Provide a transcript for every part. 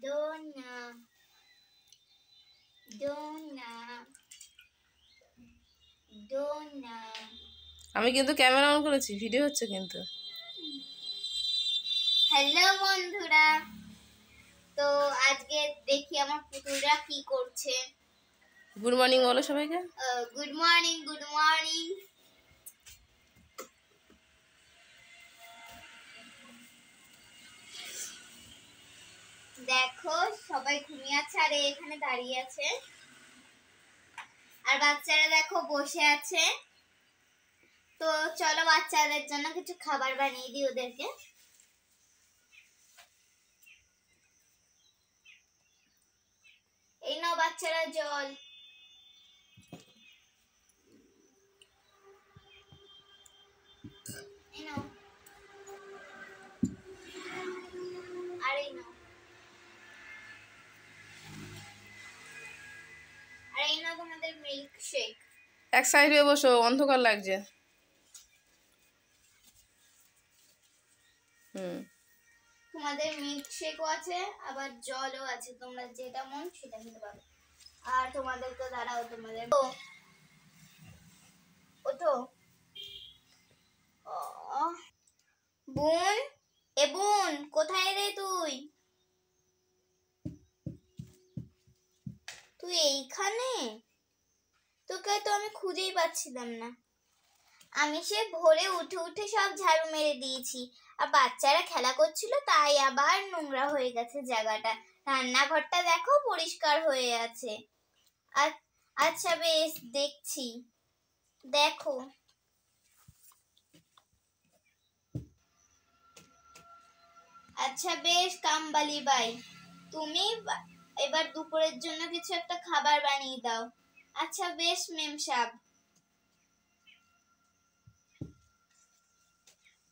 Dona. Dona. Dona. আমি কিন্তু camera on করেছি, ভিডিও হচ্ছে কিন্তু। হ্যালো বন্ধুরা, তো আজকে দেখি আমার পুতুলরা কি করছে। গুড মর্নিং বলো সবাইকে। Good morning, good morning. দেখো সবাই ঘুমিয়ে আছে আর এখানে দাঁড়িয়ে আছে, আর বাচ্চারা দেখো বসে আছে। তো চলো বাচ্চাদের জন্য কিছু খাবার বানিয়ে দিই ওদেরকে। এই নাও বাচ্চারা জল। এই নাও। আর এই নাও। আর এই নাও তোমাদের মিল্ক শেক। এক সাইডে বসো, অন্ধকার লাগছে। তোমাদের মিল্ক শেকও আছে, আবার জলও আছে, তোমরা যেটা মন সেটা খেতে পারো। আর তোমাদের তো দাঁড়াও, তোমাদের ওঠো। বোন, এ বোন, কোথায় রে তুই? তুই এইখানে? তোকে তো আমি খুঁজেই পাচ্ছিলাম না। আমি সে ভোরে উঠে উঠে সব ঝাড়ু মেরে দিয়েছি, আর বাচ্চারা খেলা করছিল তাই আবার নোংরা হয়ে গেছে জায়গাটা। রান্নাঘরটা দেখো পরিষ্কার হয়ে আছে। আচ্ছা বেশ, দেখছি। দেখো আচ্ছা বেশ কামবালি বাই, তুমি এবার দুপুরের জন্য কিছু একটা খাবার বানিয়ে দাও। আচ্ছা বেশ মেম সাহেব।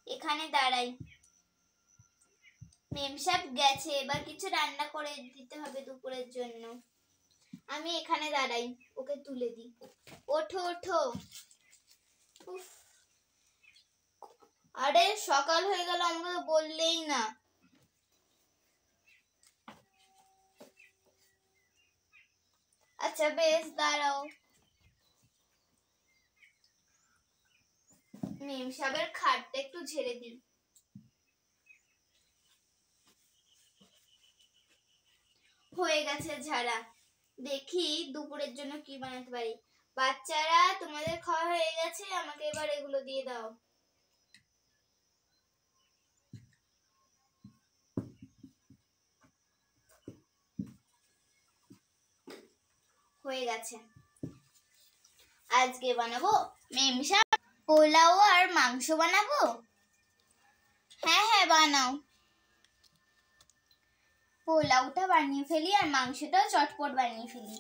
এখানে দাঁড়াই। মেম সাহেব গেছে, এবার কিছু রান্না করে দিতে হবে দুপুরের জন্য। আমি এখানে দাঁড়াই, ওকে তুলে দিই। ওঠো ওঠো। আরে সকাল হয়ে গেল, আমাকে বললেই না। আচ্ছা বেশ দাঁড়াও। মেম সাহেবের খাটটা একটু ঝেড়ে দিই। হয়ে গেছে ঝাড়া। দেখি দুপুরের জন্য কি বানাতে পারি। বাচ্চারা তোমাদের খাওয়া হয়ে গেছে, আমাকে এবার এগুলো দিয়ে দাও। হয়ে গেছে। আজকে বানাবো মেম সাহেব পোলাও আর মাংস বানাবো। হ্যাঁ হ্যাঁ বানাও। পোলাওটা বানিয়ে ফেলি আর মাংসটাও চটপট বানিয়ে ফেলি।